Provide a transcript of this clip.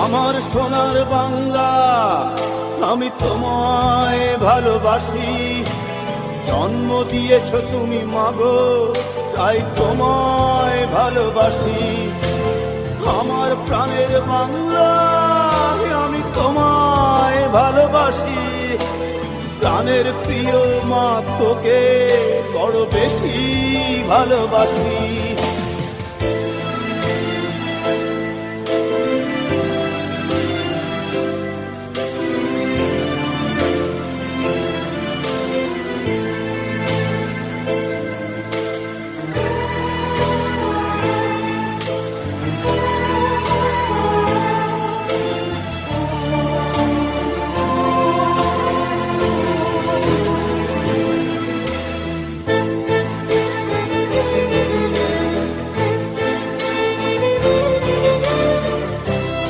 আমার সোনার বাংলা, আমি তোমায় ভালোবাসি। জন্ম দিয়েছ তুমি মাগো, তাই তোমায় ভালোবাসি। আমার প্রাণের বাংলা, আমি তোমায় ভালোবাসি। প্রাণের প্রিয় মা, তোকে বড় বেশি ভালোবাসি।